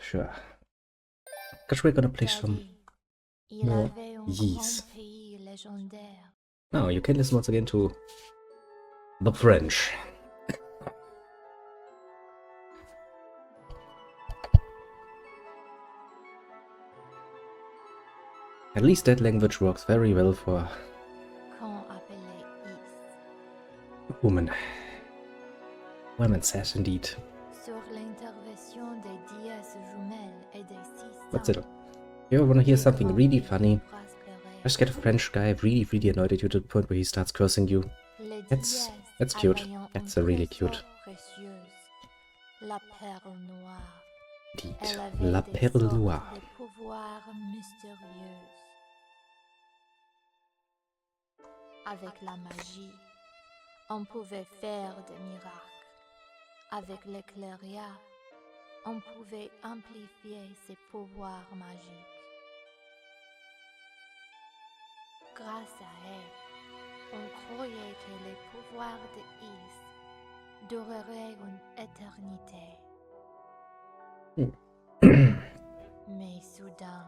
Sure. Because we're gonna play some Daddy, il more avait un Ys. grand pays légendaire. Now you can listen once again to the French. At least that language works very well for Qu'on appelait Ys. women. Women says indeed. Sur l'intervention des dièses jumelles et des six What's saints, it? You ever wanna hear something really funny? prospéraient. Just get a French guy really annoyed at you to the point where he starts cursing you. Les That's dièses cute. avaient That's un really trésor cute. précieuse, la perle noire. Indeed. Elle avait La des Perle sortes Noire. de pouvoirs mystérieux. Avec la magie, on pouvait faire des miracles. Avec l'éclairia, on pouvait amplifier ses pouvoirs magiques. Grâce à elle, on croyait que les pouvoirs de Ys dureraient une éternité. Mais soudain,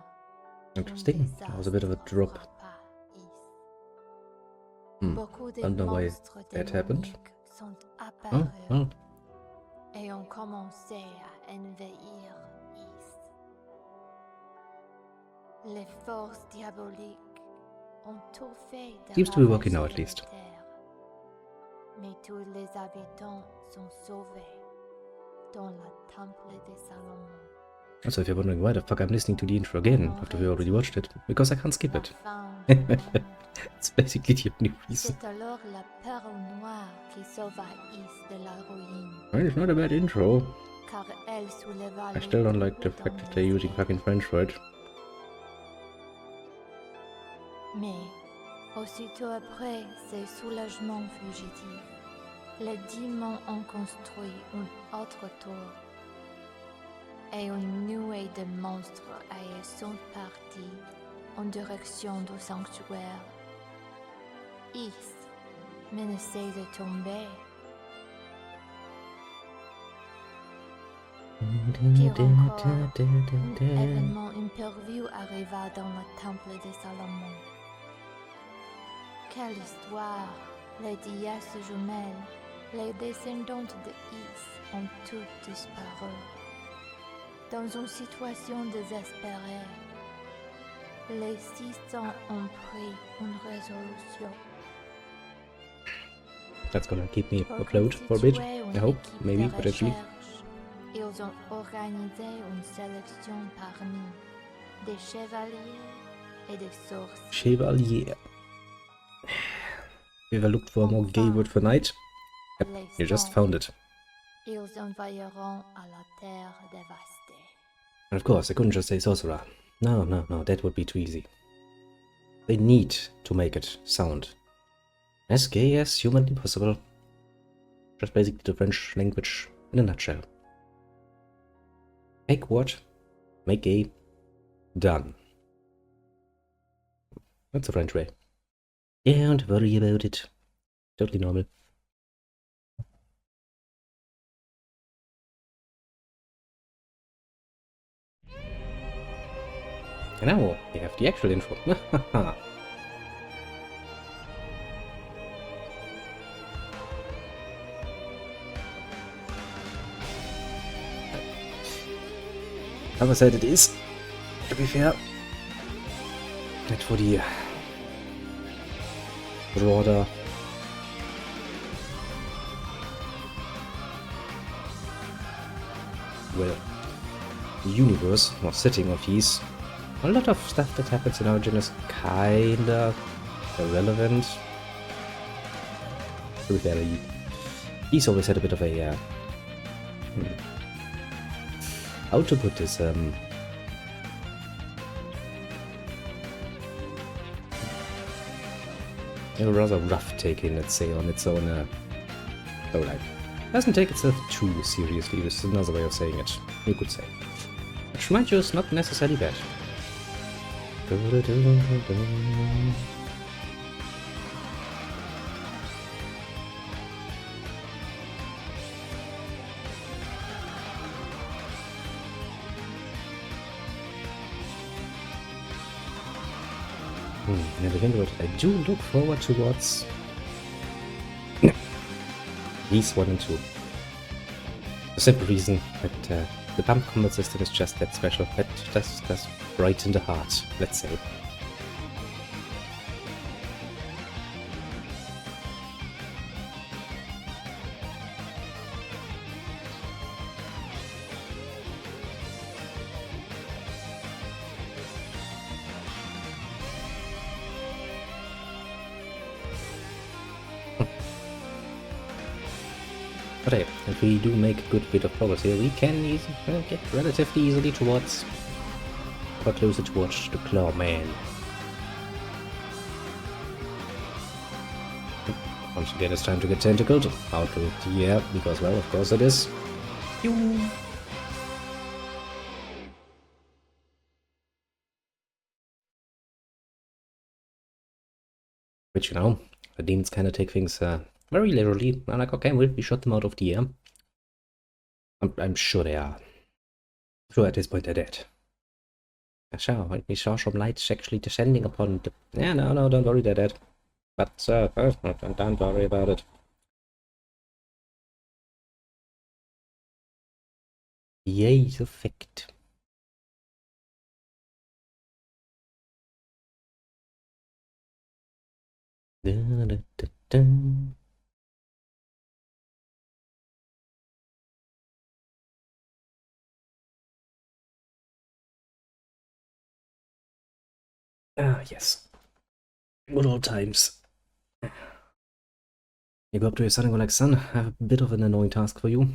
Interesting. That was a bit of a drop. Beaucoup de Don't know why monstres that happened. démoniques sont Oh, apparus oh. et ont commencé à envahir Ys. Les forces diaboliques ont tout fait de Seems to be working now, ravager at least. la terre. Mais tous les habitants sont sauvés dans le temple de Salomon. Also, if you're wondering why the fuck I'm listening to the intro again after we already watched it, because I can't skip La it. fin du monde. It's basically the only reason. C'est alors la perle noire qui sauva Ys de la ruine, Well, it's not a bad intro. car elle souleva I still don't like the beaucoup fact that dans they're les using airs. fucking French for it. Mais, aussitôt après ces soulagements fugitifs, les démons ont construit une autre tour. Et une nuée de monstres sont partis en direction du sanctuaire. Ys menaçait de tomber. Pire encore, un événement imprévu arriva dans le temple de Salomon. Quelle histoire! Les dièses jumelles, les descendantes de Ys ont toutes disparu. Dans une situation désespérée, les 600 ont pris une résolution. That's gonna keep me Pour afloat for a bit. constituer une I hope, équipe maybe, de potentially. recherche, ils ont organisé une sélection parmi des chevaliers et des sorciers. Chevalier. If I looked for a more gay word for knight, yep, Les you just saints, found it. ils envahiront à la terre dévastée. And of course, I couldn't just say sorcerer. No, that would be too easy. They need to make it sound as gay as humanly possible. Just basically the French language in a nutshell. Take what? Make gay. Done. That's the French way. Yeah, don't worry about it. Totally normal. And now we have the actual intro. Other side it is, to be fair. Not for the broader well universe or setting of Ys. A lot of stuff that happens in Origin is kinda irrelevant. To be fair, Ys always had a bit of a how to put this a rather rough take in, let's say, on its own lowlight. Doesn't take itself too seriously, this is another way of saying it, you could say. Which, mind you, is not necessarily bad. Never think about it. I do look forward towards these 1 and 2. The simple reason that the bump combat system is just that special. That does brighten the heart, let's say. But hey, if we do make a good bit of progress here, we can get relatively easily towards, or closer towards the Clawman. Once again, it's time to get tentacled. How to? Yeah, because, well, of course it is. Which, you know, the demons kind of take things very literally. I'm like, okay, well, we shot them out of the air. I'm sure they are. I'm sure at this point they're dead. Sure, we saw some lights actually descending upon the... Yeah, no, don't worry, they're dead. But, don't worry about it. Yay, effect. Ah, yes. Good old times. You go up to your son and go like, son, I have a bit of an annoying task for you.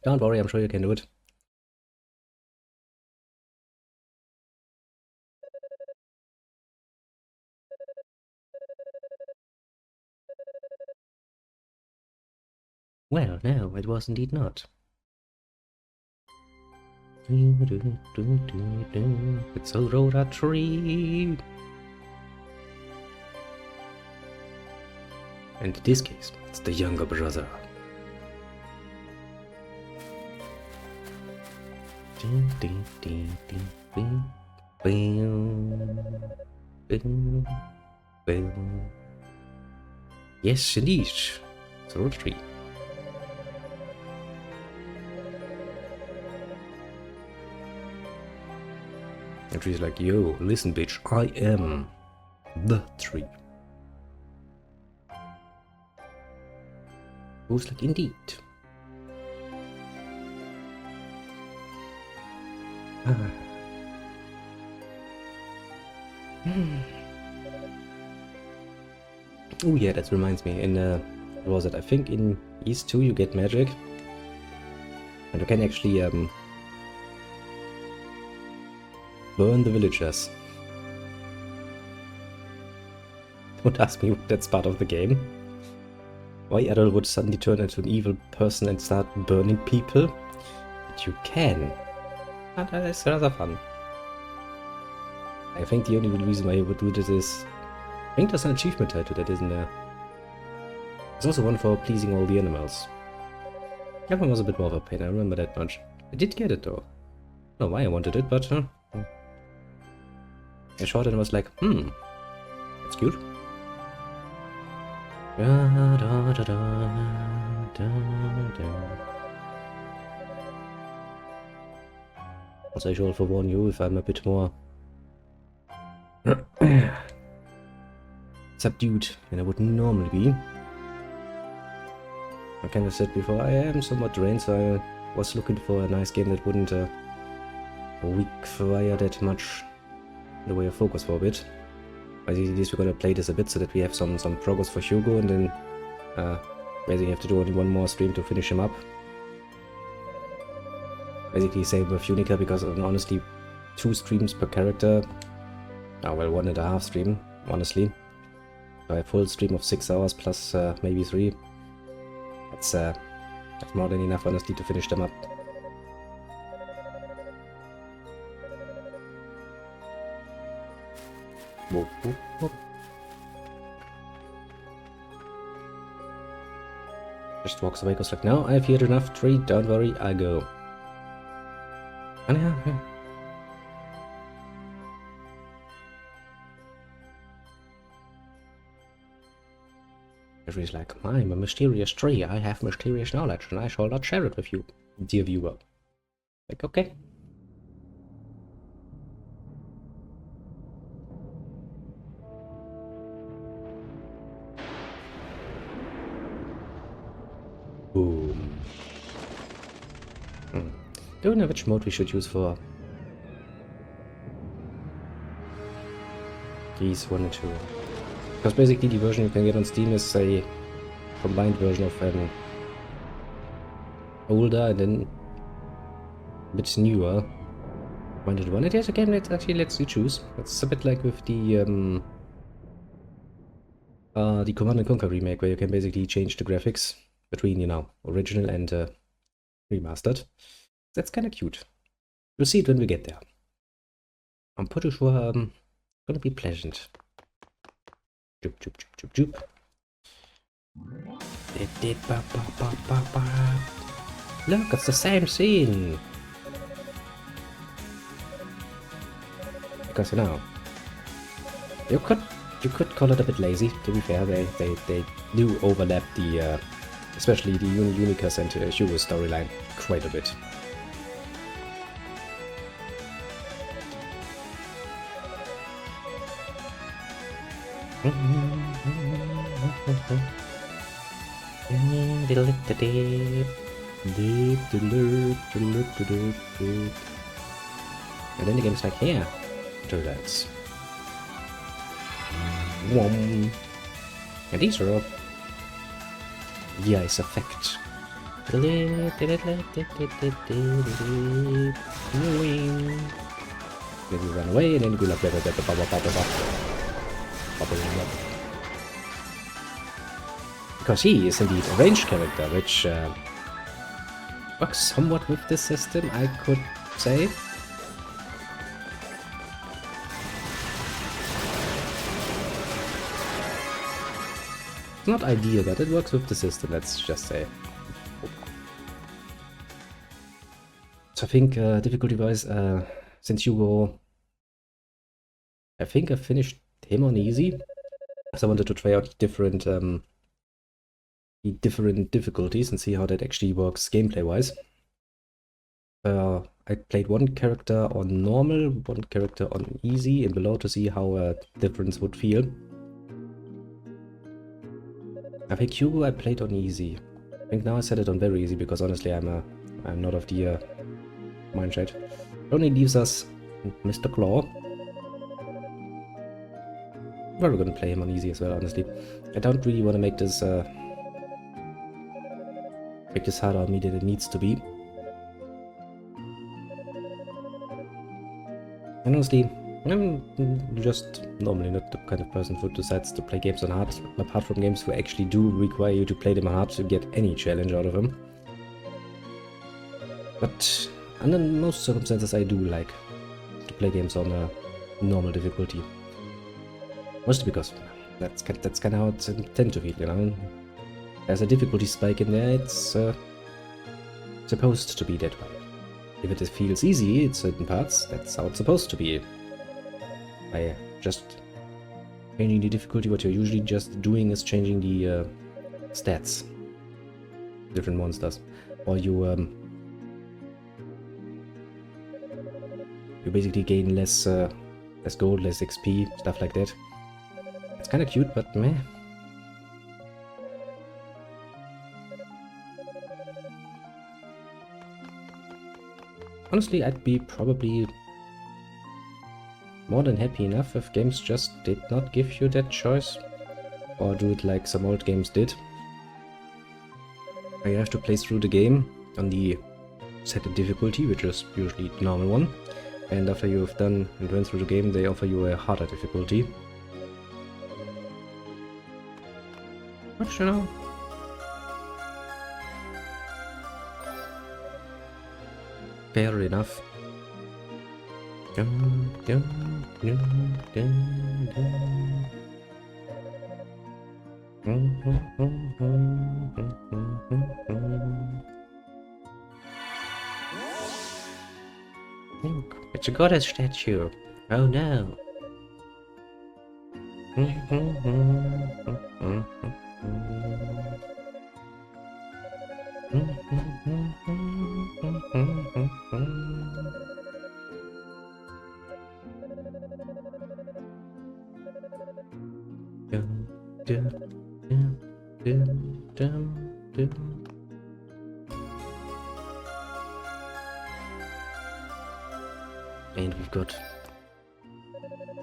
Don't worry, I'm sure you can do it. Well, no, it was indeed not. It's a Rhoda tree. And in this case, it's the younger brother. Yes, indeed. It's a Rhoda tree. And she's like, yo, listen, bitch, I am the tree. Who's like, indeed. Oh yeah, that reminds me, in what was it? I think in East 2 you get magic. And you can actually burn the villagers. Don't ask me if that's part of the game. Why Adol would suddenly turn into an evil person and start burning people? But you can. And that is rather fun. I think the only reason why he would do this is... I think there's an achievement tied to that, isn't there? There's also one for pleasing all the animals. That one was a bit more of a pain, I remember that much. I did get it though. I don't know why I wanted it, but... I shot it and was like, that's cute. Also, I should forewarn you if I'm a bit more subdued than I would normally be. I kind of said before, I am somewhat drained, so I was looking for a nice game that wouldn't weak fire that much in the way of focus for a bit. At least we're gonna play this a bit so that we have some progress for Hugo, and then basically have to do only one more stream to finish him up. Basically same with Unica, because honestly 2 streams per character, oh well, 1.5 stream, honestly. So a full stream of 6 hours plus maybe 3. That's more than enough, honestly, to finish them up. Whoop, whoop, whoop. Just walks away, goes like, no, I've heard enough, tree, don't worry, I go. And yeah. Everybody's like, I'm a mysterious tree, I have mysterious knowledge, and I shall not share it with you, dear viewer. Like, okay. Boom. Don't know which mode we should use for these 1 and 2. Because basically the version you can get on Steam is a combined version of an older and then a bit newer minded one. It is a game that actually lets you choose. It's a bit like with the Command & Conquer remake, where you can basically change the graphics between, you know, original and remastered. That's kind of cute. We'll see it when we get there. I'm pretty sure it's gonna be pleasant. Joop, joop, joop, joop, joop. Look, it's the same scene. Because, you know, you could call it a bit lazy. To be fair, they do overlap the especially the Unicus and Hugo storyline quite a bit. And then the game's like, here, do that. And these are all the ice effect. Then you run away and then you go like because he is indeed a ranged character, which works somewhat with this system, I could say. It's not ideal, but it works with the system, let's just say. So I think difficulty-wise, since Hugo, I think I finished him on easy, as I wanted to try out different difficulties and see how that actually works gameplay-wise. I played one character on normal, one character on easy, and below to see how a difference would feel. I think Hugo I played on easy. I think now I set it on very easy because honestly I'm not of the mindset. It only leaves us Mr. Claw. We're gonna play him on easy as well, honestly. I don't really want to make this harder on me than it needs to be. And honestly, I'm just normally not the kind of person who decides to play games on hard, apart from games who actually do require you to play them on hard to get any challenge out of them. But under most circumstances I do like to play games on a normal difficulty. Mostly because that's kind of how it's intended to feel, you know. There's a difficulty spike in there, it's supposed to be that way. If it feels easy in certain parts, that's how it's supposed to be. By just changing the difficulty, what you're usually just doing is changing the stats. Different monsters. Or you basically gain less gold, less XP, stuff like that. It's kind of cute, but meh. Honestly, I'd be probably more than happy enough if games just did not give you that choice. Or do it like some old games did. Where you have to play through the game on the set difficulty, which is usually the normal one. And after you've done and went through the game, they offer you a harder difficulty. Which, you know, fair enough. Look, it's a goddess statue. Oh no. And we've got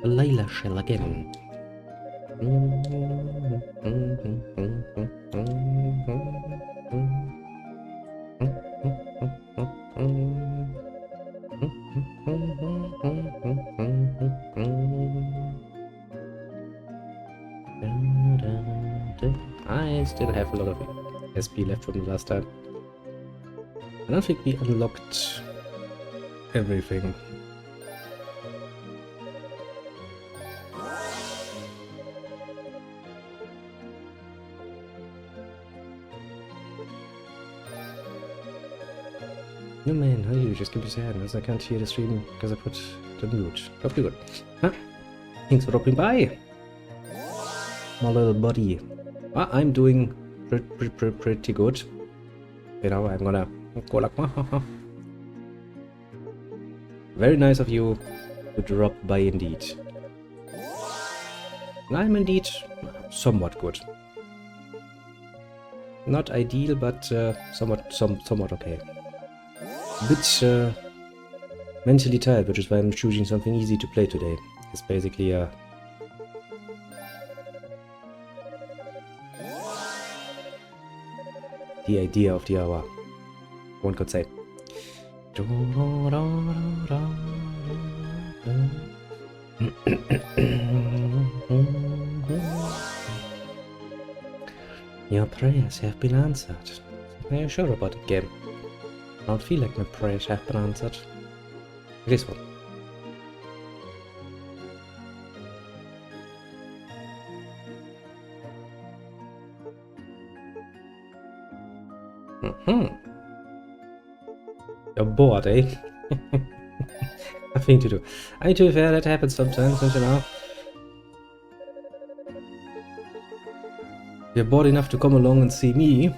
a Layla shell again. I still have a lot of SP left from the last time. I don't think we unlocked everything. No man, how you just keep your hand as I can't hear the stream because I put the mute. Hope you're good. Huh? Thanks for dropping by, my little buddy. I'm doing pretty good. You know, I'm gonna go like, very nice of you to drop by indeed. I'm indeed somewhat good. Not ideal, but somewhat okay. A bit mentally tired, which is why I'm choosing something easy to play today. It's basically the idea of the hour, one could say. Your prayers have been answered. Are you sure about the game? I don't feel like my prayers have been answered. This one. You're bored, eh? Nothing to do. I to be fair, that happens sometimes, don't you know? If you're bored enough to come along and see me,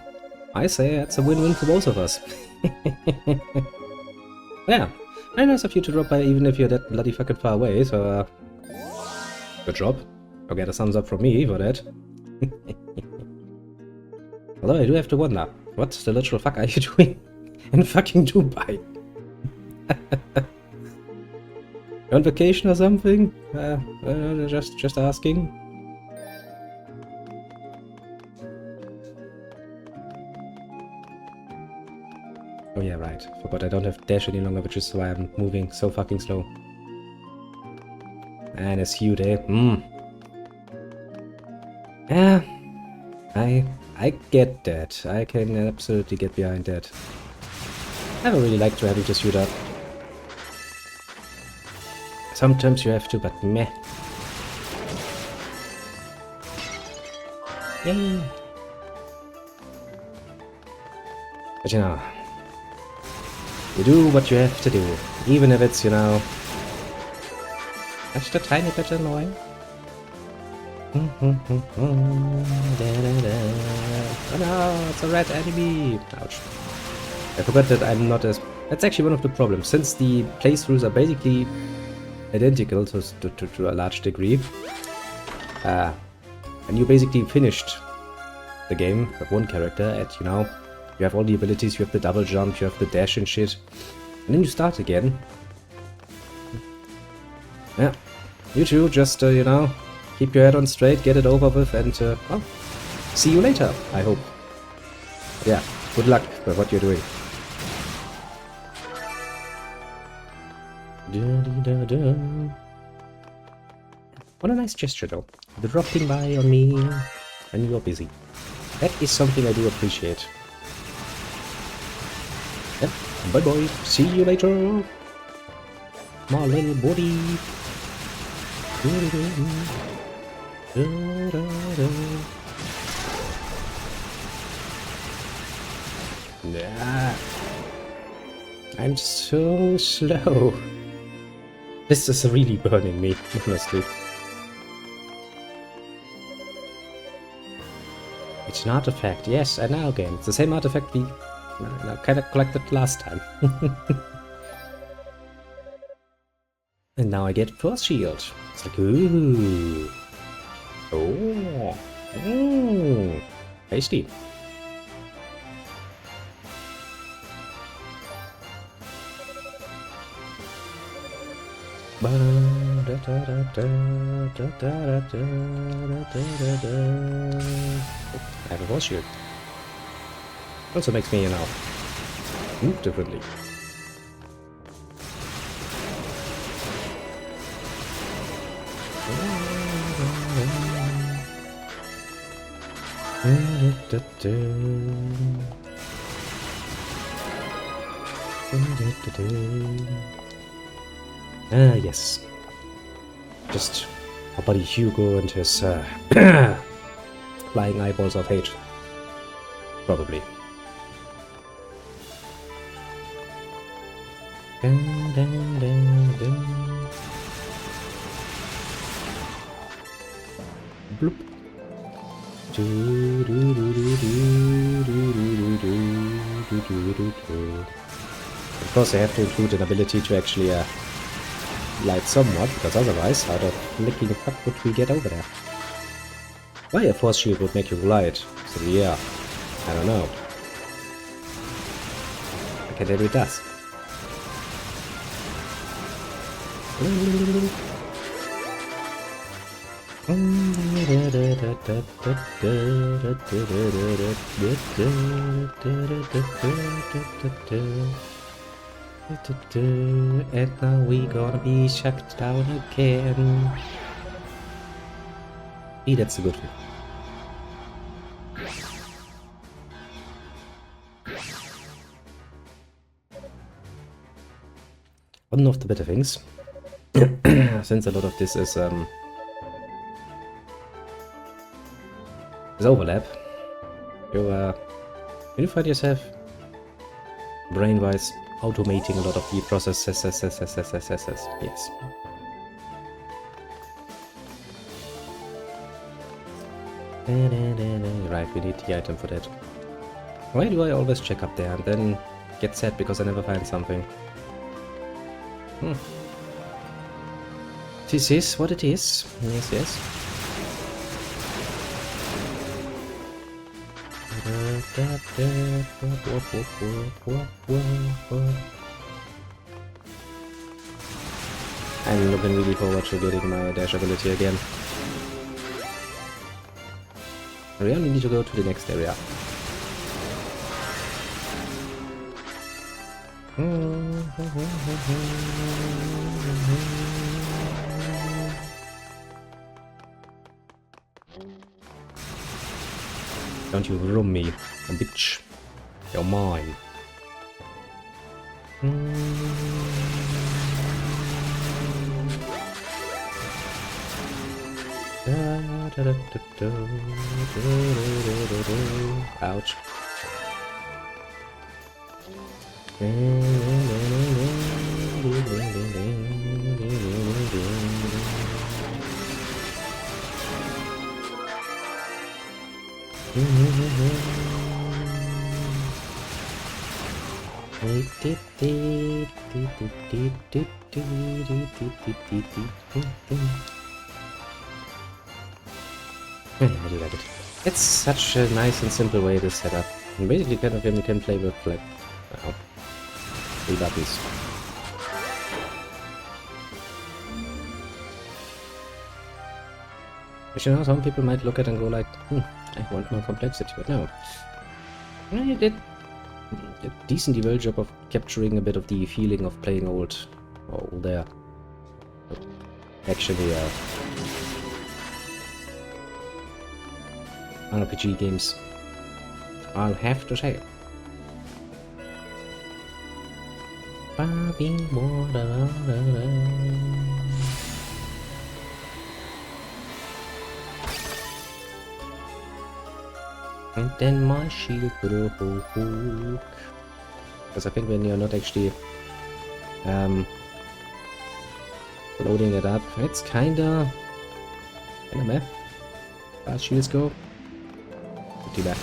I say that's a win-win for both of us. Yeah, very nice of you to drop by even if you're that bloody fucking far away, so good job. You'll get a thumbs up from me for that. Although I do have to wonder, what the literal fuck are you doing in fucking Dubai? On vacation or something? Just asking. Oh yeah, right. Forgot I don't have dash any longer, which is why I'm moving so fucking slow. And it's huge, eh? Yeah, I get that. I can absolutely get behind that. I don't really like to having to suit up. Sometimes you have to, but meh. Yay. But you know, you do what you have to do, even if it's, you know, just a tiny bit annoying. Oh no, it's a red enemy! Ouch. I forgot that I'm not as... That's actually one of the problems, since the playthroughs are basically identical to a large degree. And you basically finished the game with one character at, you know, you have all the abilities, you have the double jump, you have the dash and shit. And then you start again. Yeah. You two just, you know, keep your head on straight, get it over with, and, well, see you later, I hope. Yeah, good luck with what you're doing. What a nice gesture, though. Dropping by on me when you're busy. That is something I do appreciate. Yep, bye-bye. See you later, my little buddy. Nah. I'm so slow. This is really burning me, honestly. It's an artifact, yes, I know again. It's the same artifact we kind of collected last time. And now I get Force Shield. It's like, ooh. Oh. Mmm. Tasty. I have a Force Shield. Also makes me, move differently. Yes. Just our buddy Hugo and his flying eyeballs of hate. Probably. Bloop. Of course, I have to include an ability to actually light somewhat, because otherwise, how the flicking fuck would we get over there? Why a Force Shield would make you light? So yeah, I don't know. I can tell you it does. And now we gonna be shut down again. Hey, that's a good one. One of the better things, since a lot of this is overlap, you find yourself brain-wise automating a lot of the processes. Yes. Right, we need the item for that. Why do I always check up there and then get sad because I never find something? This is what it is. Yes. I'm looking really forward to getting my dash ability again. We only need to go to the next area. Don't you room me, bitch. You're mine. Ouch. I do like it. It's such a nice and simple way to set up. And basically, kind of game you can play with like 3 buttons. But you know, some people might look at it and go like, I want more complexity, but no. I did a decently well job of capturing a bit of the feeling of playing old there. Actually, RPG games, I'll have to say. And then my shield broke. Because I think when you're not actually loading it up, it's kinda meh. As shields go. too bad.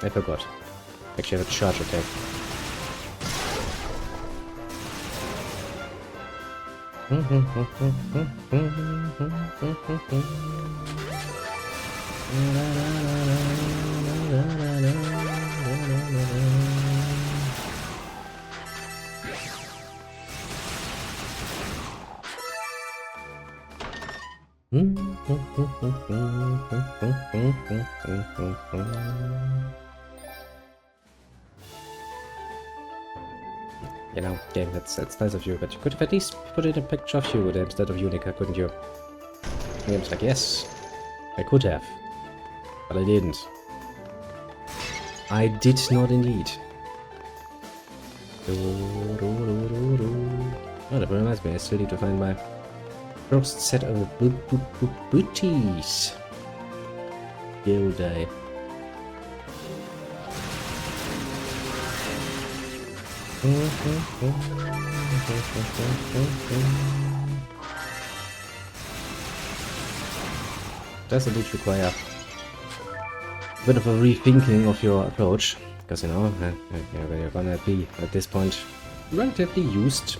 I forgot. Actually, I have a charge attack. You know, game, that's nice of you, but you could have at least put in a picture of you instead of Unica, couldn't you? The game's like, yes, I could have, but I didn't. I did not indeed. Oh, that reminds me, I still need to find my first set of booties. Guild die. Does indeed require a bit of a rethinking of your approach, because you know, you're gonna be at this point relatively used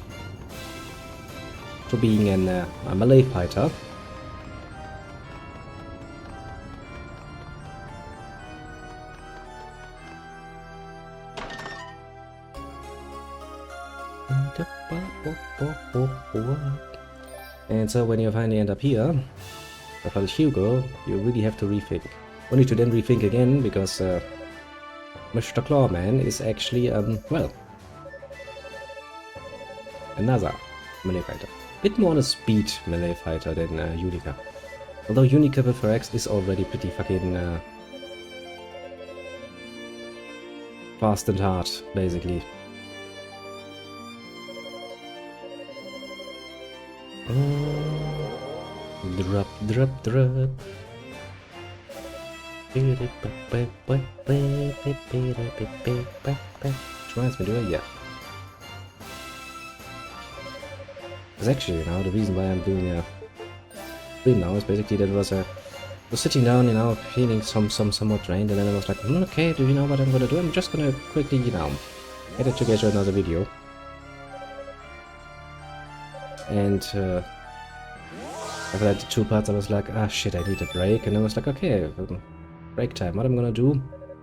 to being a melee fighter. And so when you finally end up here, with Hugo, you really have to rethink. Only to then rethink again, because Mr. Clawman is actually, well, another melee fighter. Bit more on a speed melee fighter than Unica. Although Unica with her X is already pretty fucking fast and hard, basically. Drop, drop, drop. Which reminds me, do I? Yeah. Because actually, you know, the reason why I'm doing stream now is basically that I was sitting down, you know, feeling somewhat drained, and then I was like, okay, do you know what I'm gonna do? I'm just gonna quickly, you know, edit together another video. And after that 2 parts, I was like, ah shit, I need a break, and I was like, okay, break time. What I'm gonna do?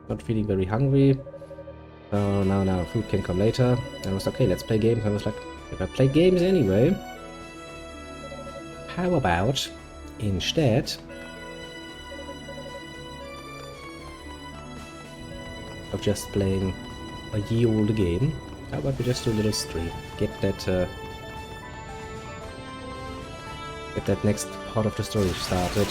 Not feeling very hungry. So now food can come later. And I was like, okay, let's play games. I was like, if I play games anyway, how about instead of just playing a ye old game, how about we just do a little stream? Get that next part of the story started.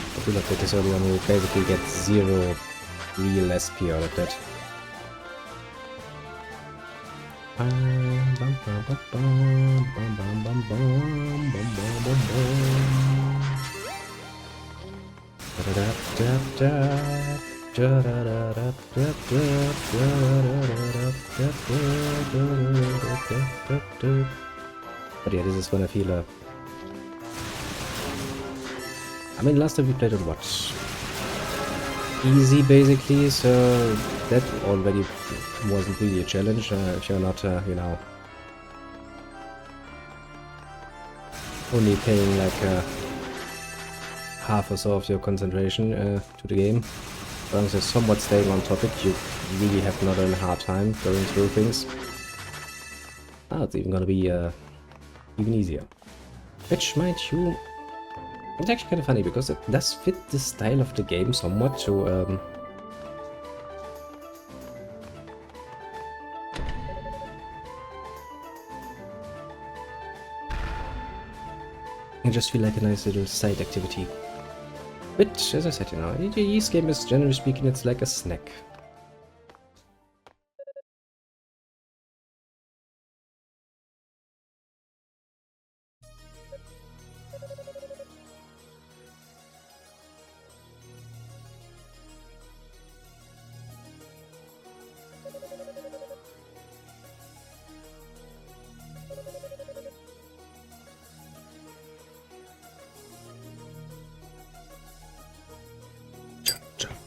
I feel like with this early on we basically get 0 real SP out of that. But yeah, this is when I feel I mean, last time we played on what? Easy, basically, so that already wasn't really a challenge if you're not, you know, only paying like half or so of your concentration to the game. As long as you're somewhat staying on topic, you really have not a hard time going through things. Ah, it's even gonna be even easier. Which, mind you, it's actually kind of funny because it does fit the style of the game somewhat to I just feel like a nice little side activity. But, as I said, you know, the Ys game is, generally speaking, it's like a snack.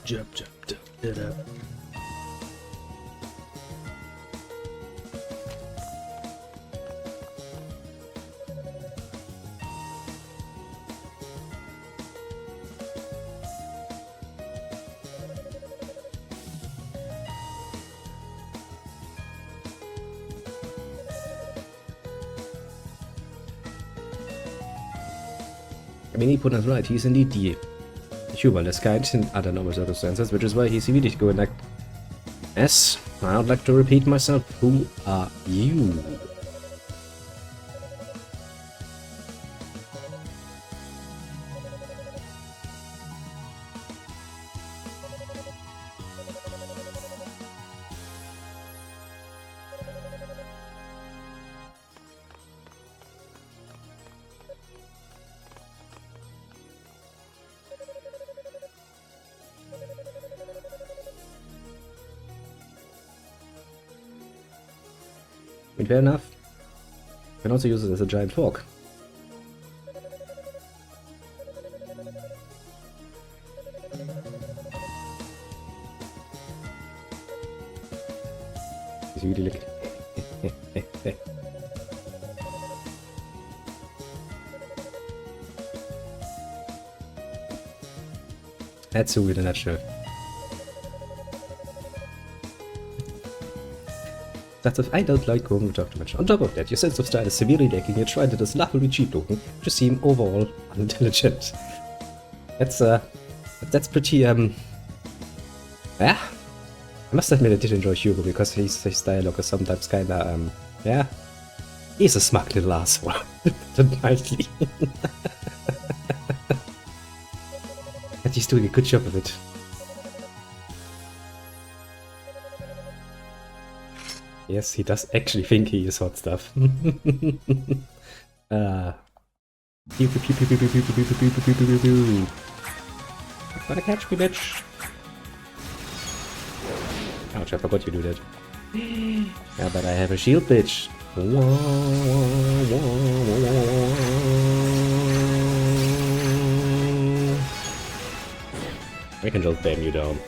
Jump, da, da. I mean, Epon is right, he's indeed the humorless kind in other normal circumstances, which is why he's immediately going like, yes, I would like to repeat myself, who are you? I mean, fair enough. You can also use it as a giant fork. He's really like... That's a weird in a nutshell. That's if I don't like going to talk too much. On top of that, your sense of style is severely lacking. Your trident is laughably cheap looking. You seem overall unintelligent. That's pretty yeah. I must admit I did enjoy Hugo because his dialogue is sometimes kinda yeah. He's a smug little asshole. Mildly. But he's doing a good job of it. Yes, he does actually think he is hot stuff. Pew pew pew pew pew pew pew pew pew pew pew pew pew pew. Gotta catch me, bitch. Ouch, I forgot you do that. Yeah, but I have a shield, bitch. I can just bam you down.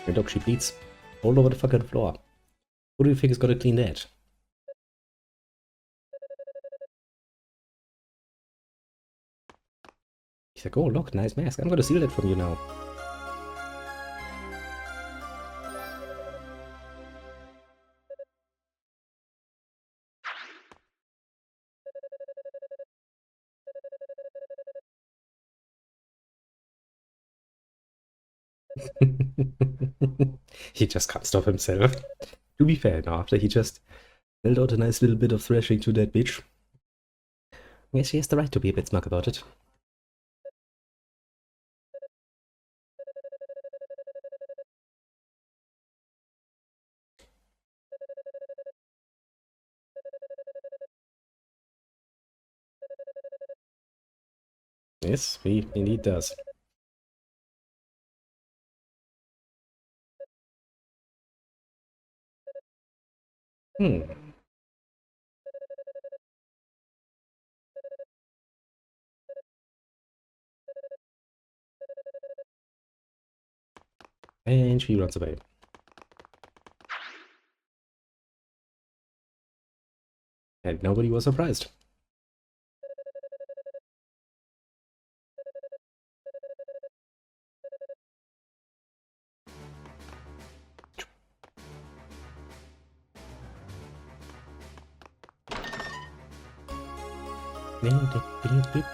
Your dog, she bleeds all over the fucking floor. Who do you think is gonna clean that? He's like, oh look, nice mask. I'm gonna steal that from you now. He just can't stop himself. To be fair, now after he just dealt out a nice little bit of thrashing to that bitch, I guess he has the right to be a bit smug about it. Yes, he indeed does. Hmm. And she runs away. And nobody was surprised.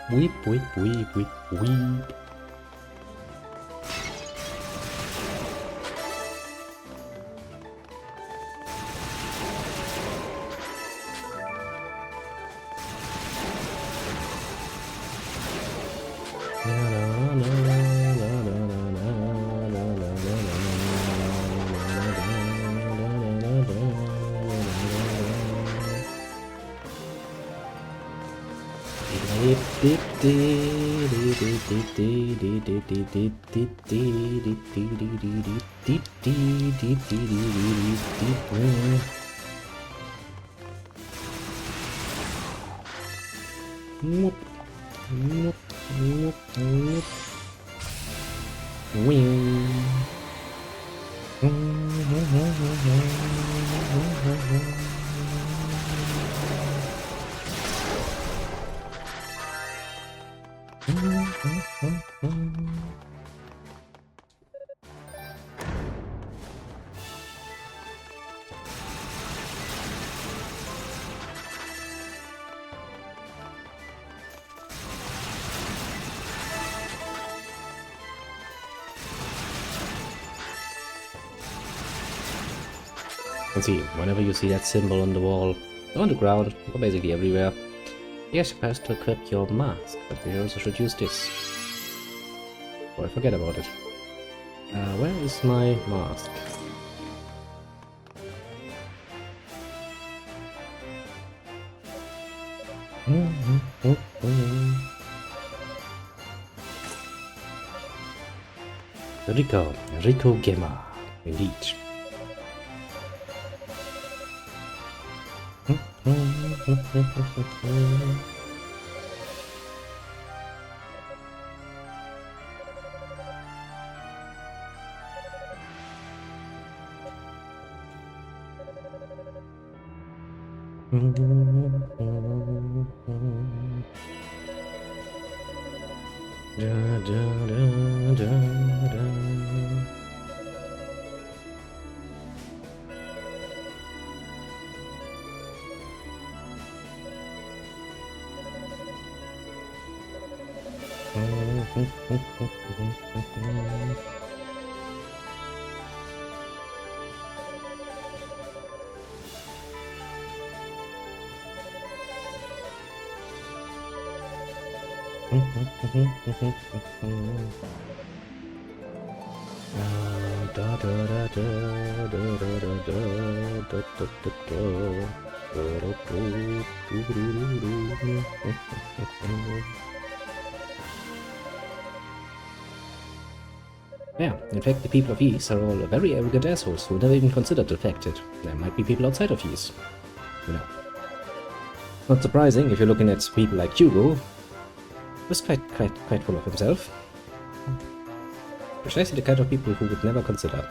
Weep, weep, weep, weep, weep. And see, whenever you see that symbol on the wall, on the ground, or basically everywhere, you're supposed to equip your mask, but we also should use this. Or I forget about it. Where is my mask? Rico Gemma, indeed. Yeah, in fact, the people of Ys are all very arrogant assholes who never even considered the fact that there might be people outside of Ys. You know. Not surprising if you're looking at people like Hugo, who's quite full of himself. Precisely the kind of people who would never consider.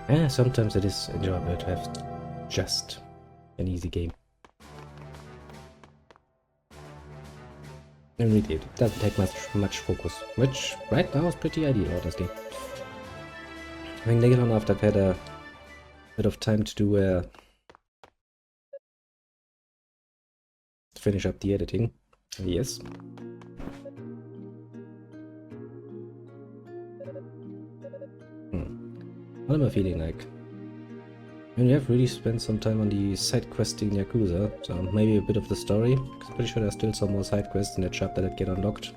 Yeah, sometimes it is enjoyable to have just an easy game. And really, it doesn't take much focus, which right now is pretty ideal, honestly. I think later on, after I've had a bit of time to do finish up the editing. Yes. What am I feeling like? I mean, we have really spent some time on the side questing Yakuza, so maybe a bit of the story. I'm pretty sure there's still some more side quests in the chapter that get unlocked.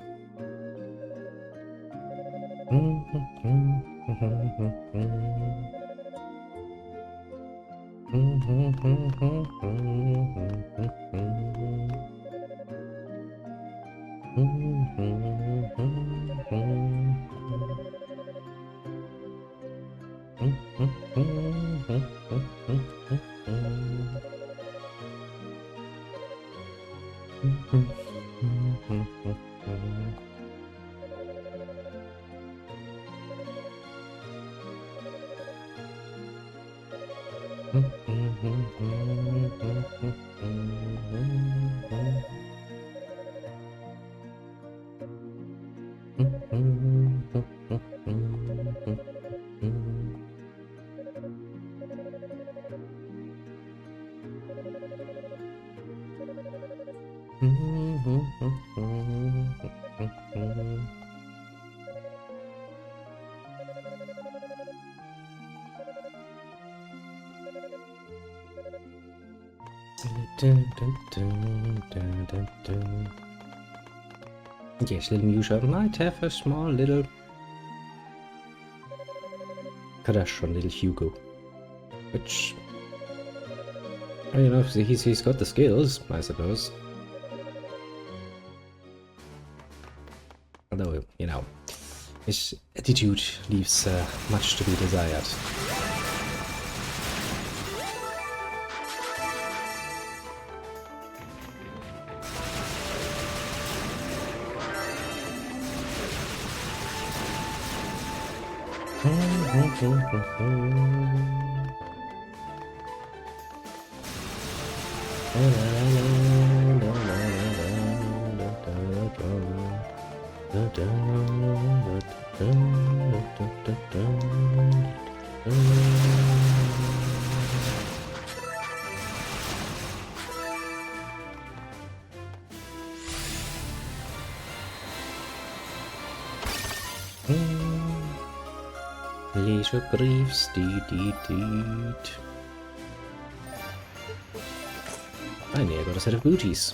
Yes, little Musha might have a small little crush on little Hugo, which, you know, he's got the skills, I suppose. Although, you know, his attitude leaves much to be desired. Leisure griefs, deed. Finally, I got a set of booties.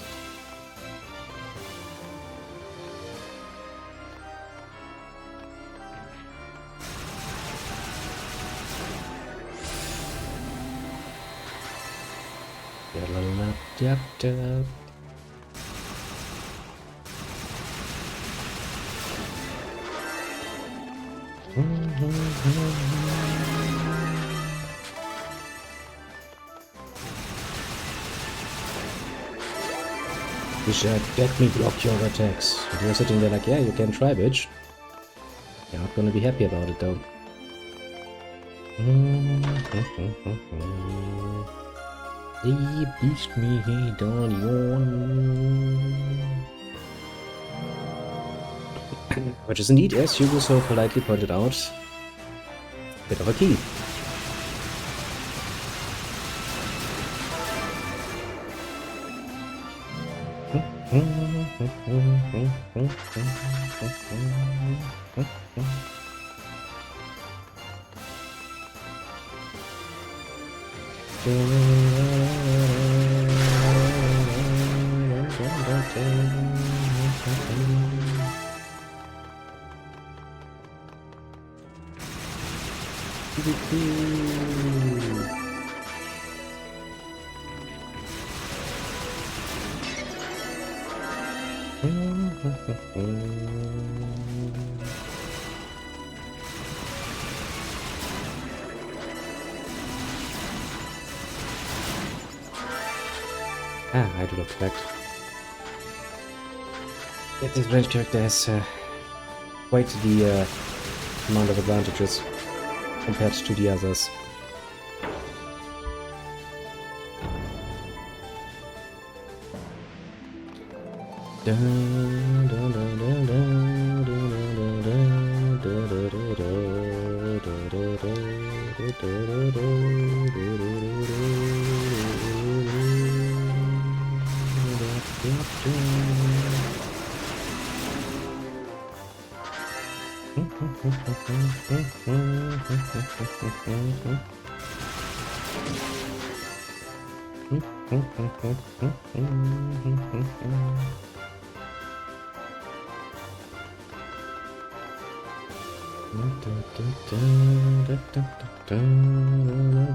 You should let me block your attacks. And you're sitting there like, yeah, you can try, bitch. You're not gonna be happy about it, though. He beast me, he don't yawn. Which is indeed, as Hugo so politely pointed out, a bit of a key. I do not expect that this range character has quite the amount of advantages compared to the others.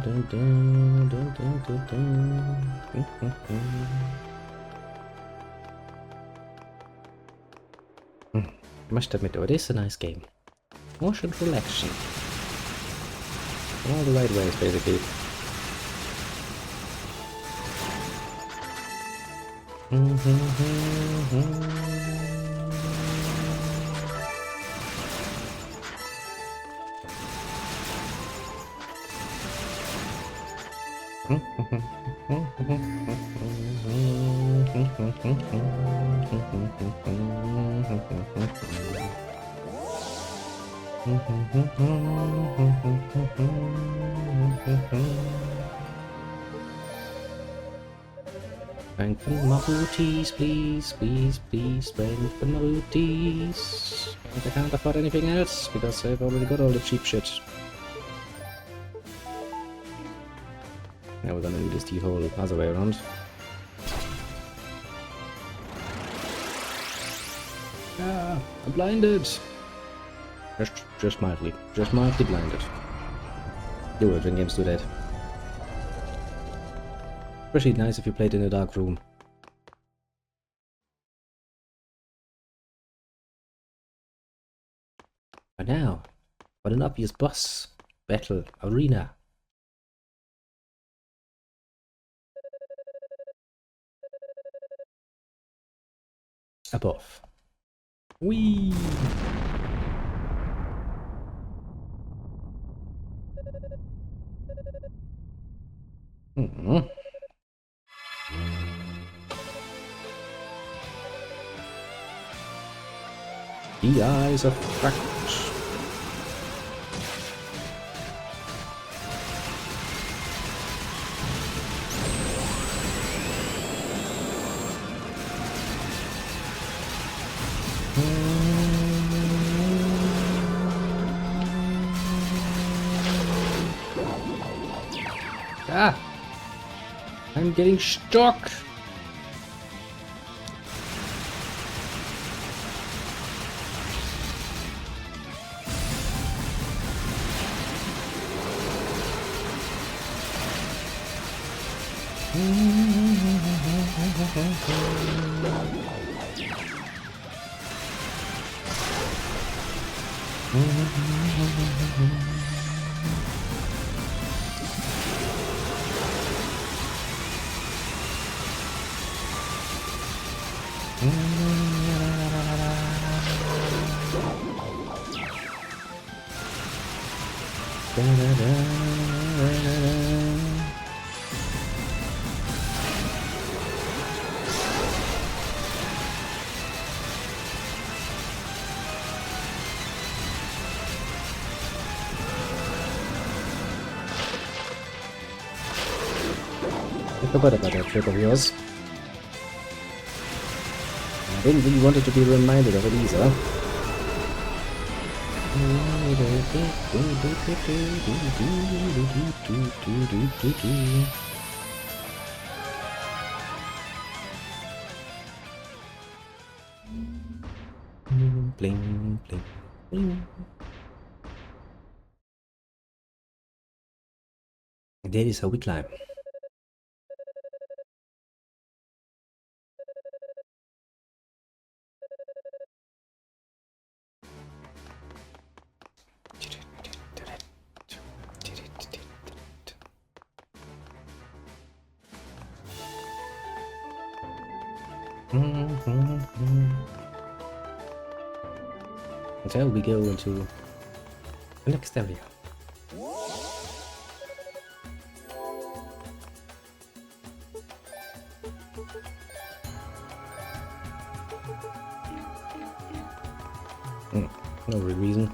I must admit, though, it is a nice game. Motion relaxing. All the right ways, basically. Strengthen my booties, please, please, please, strengthen my booties. I can't afford anything else because I've already got all the cheap shit. Now we're gonna do this the whole other way around. Ah, I'm blinded! Just mildly blinded. Do it when games do that. Especially nice if you played in a dark room. But now, what an obvious boss battle arena. Above. Whee! The eyes of fact. Ah! I'm getting stuck! I forgot about that trick of yours. I didn't really want it to be reminded of it either. Bling, bling, bling. That is how we climb. Until we go into the next area. No real reason.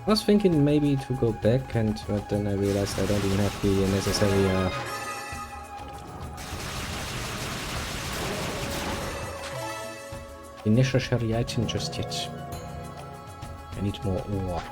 I was thinking maybe to go back, but then I realized I don't even have the necessary necessary item just yet. I need more ore.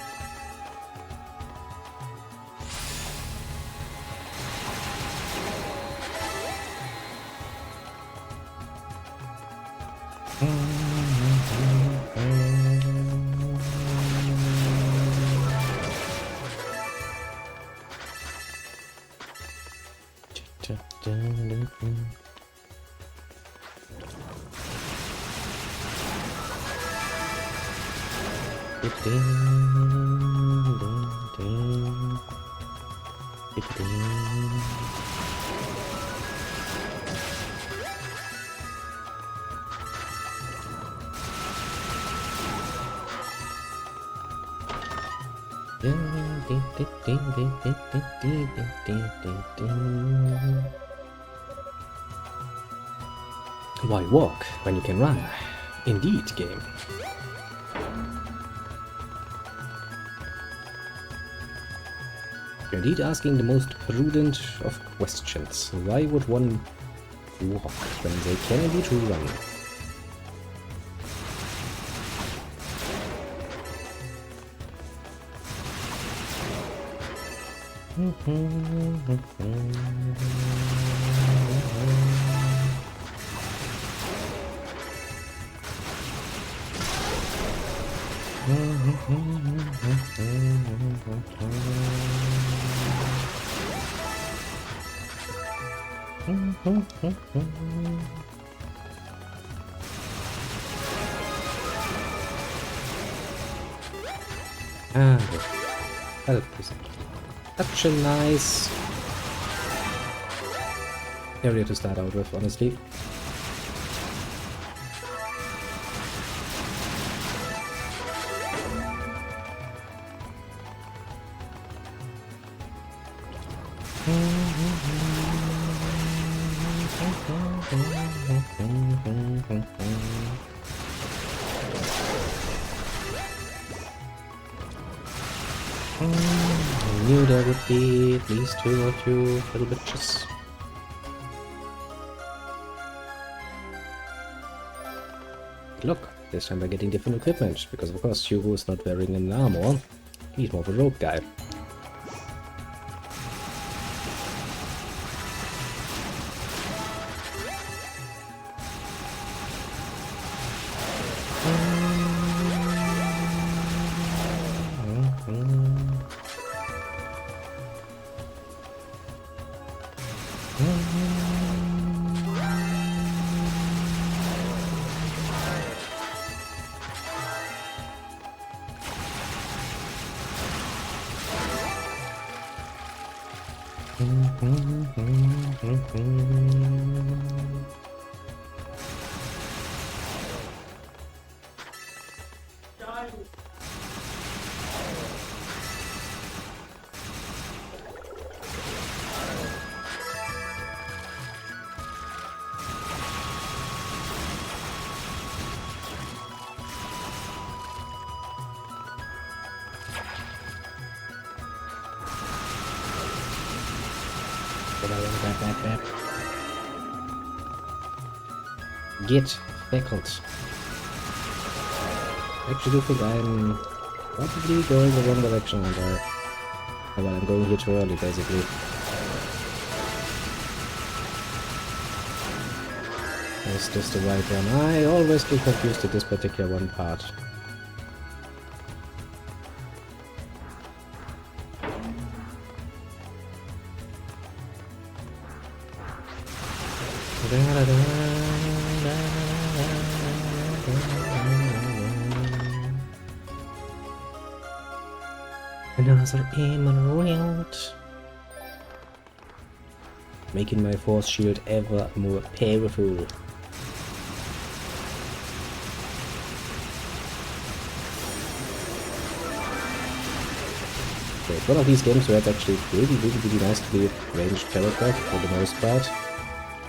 Why walk when you can run? Indeed, game. You're indeed asking the most prudent of questions. Why would one walk when they can indeed run? Ah, help is such a nice area to start out with, honestly. I knew there would be at least two or two little bitches. Look, this time we're getting different equipment, because of course Hugo is not wearing an armor. He's more of a rogue guy. Get feckled. I actually do think I'm probably going the wrong direction on that. Well, I'm going here too early, basically. Is this the right one? I always get confused at this particular one part. Another emerald. Making my force shield ever more powerful. So it's one of these games where it's actually really nicely ranged character for the most part.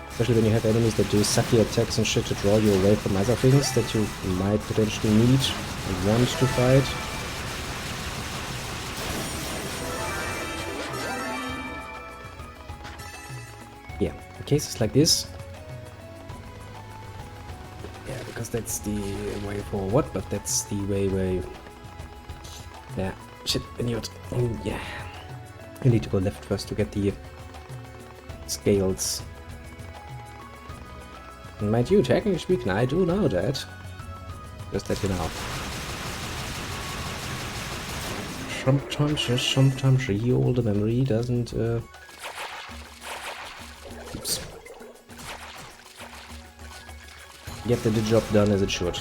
Especially when you have enemies that do sucky attacks and shit to draw you away from other things that you might potentially need and want to fight. Yeah, in cases like this. Yeah, because that's the way forward, but that's the way where you... Yeah, shit, idiot. Yeah. You need to go left first to get the scales. And mind you, technically speaking, I do know that. Just let you know. Sometimes the old memory doesn't get the job done as it should.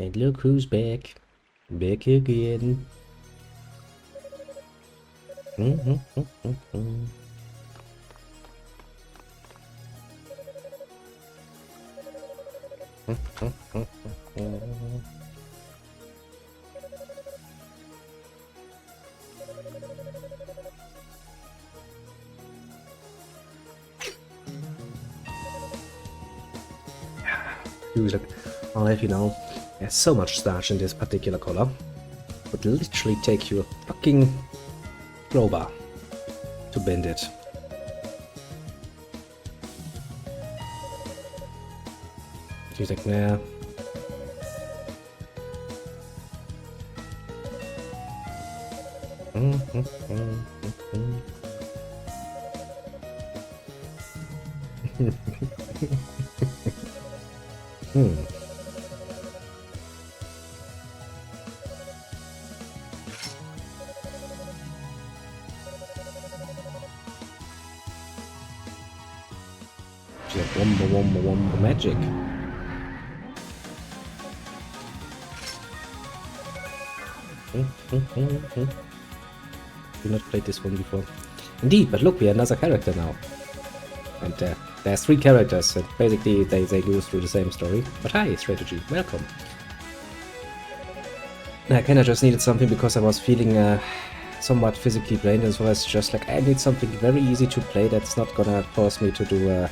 And look who's back. Back again. Look, I'll let you know, there's so much starch in this particular color. It would literally take you a fucking crowbar to bend it. She's like, nah. She's like, womba womba womba magic. We've not played this one before. Indeed, but look, we have another character now. And there's 3 characters, and basically they go through the same story. But hi, Strategy, welcome. I kinda just needed something because I was feeling somewhat physically drained, as well as just like, I need something very easy to play that's not gonna force me to do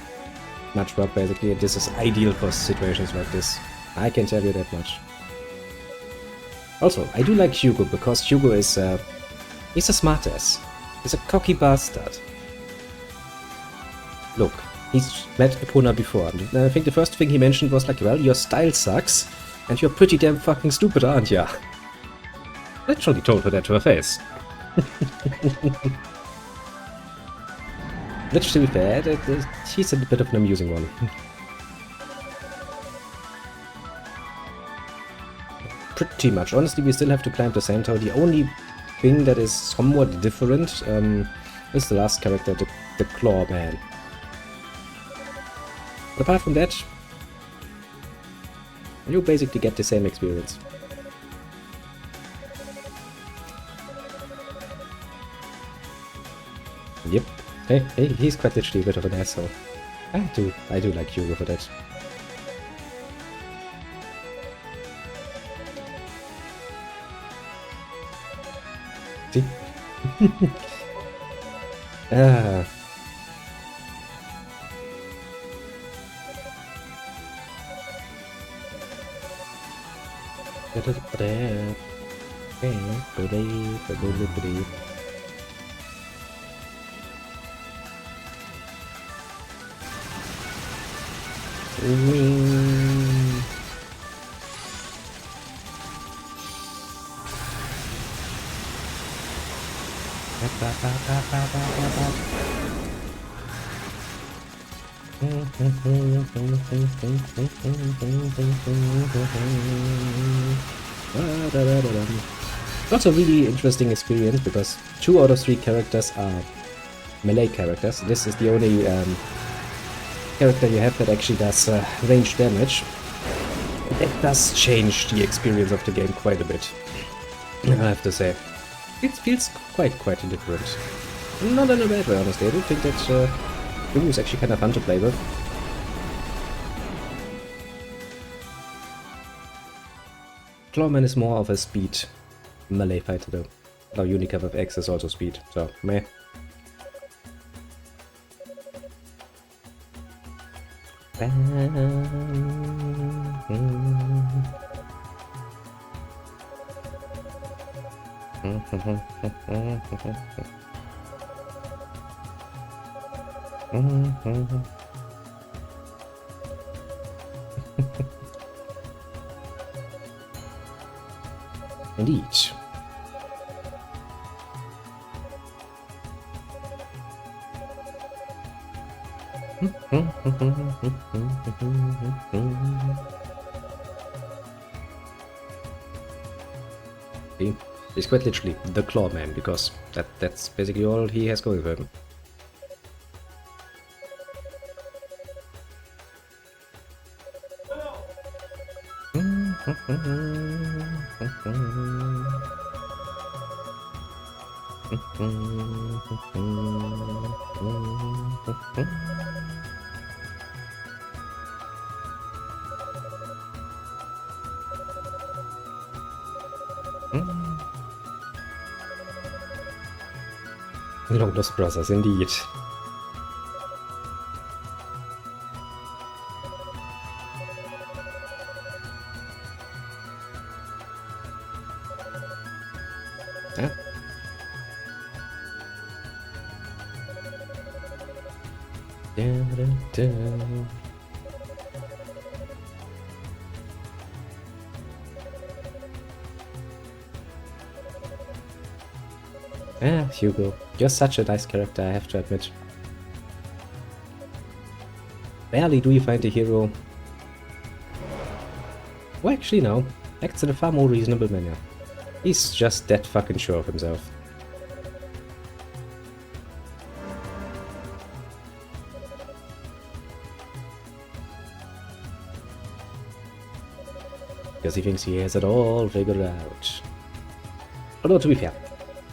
much work, basically. And this is ideal for situations like this. I can tell you that much. Also, I do like Hugo, because Hugo is, he's a smartass. He's a cocky bastard. Look, he's met Epona before, and I think the first thing he mentioned was like, well, your style sucks, and you're pretty damn fucking stupid, aren't ya? Literally told her that to her face. Which, to be fair, she's a bit of an amusing one. Pretty much. Honestly, we still have to climb the same tower. The only thing that is somewhat different is the last character, the Claw Man. But apart from that, you basically get the same experience. Yep. Hey, he's quite literally a bit of an asshole. I do like Hugo for that. See? Ah. Also a really interesting experience, because 2 out of 3 characters are melee characters. This is the only character you have that actually does range damage. That does change the experience of the game quite a bit, I have to say. It feels quite different. Not in a bad way, honestly. I do think that Hugo is actually kind of fun to play with. Clawman is more of a speed melee fighter though. Now Unicap of X is also speed, so meh. Indeed. See? He's quite literally the Claw Man, because that's basically all he has going for him. Long Lost Brothers, indeed. Yeah. Yeah, Hugo. You're such a nice character, I have to admit. Barely do you find a hero who actually no, acts in a far more reasonable manner. He's just that fucking sure of himself. Because he thinks he has it all figured out. Although, to be fair,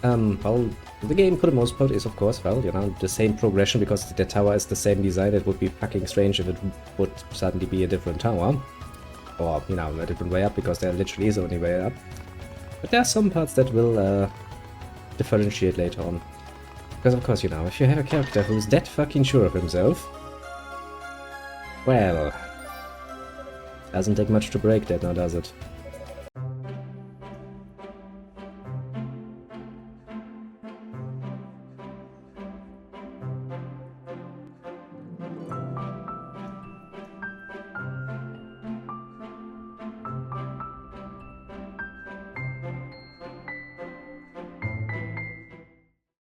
well, the game for the most part is, of course, well, you know, the same progression, because the tower is the same design. It would be fucking strange if it would suddenly be a different tower. Or, you know, a different way up, because there literally is only way up. But there are some parts that will differentiate later on. Because, of course, you know, if you have a character who's that fucking sure of himself, well, doesn't take much to break that now, does it?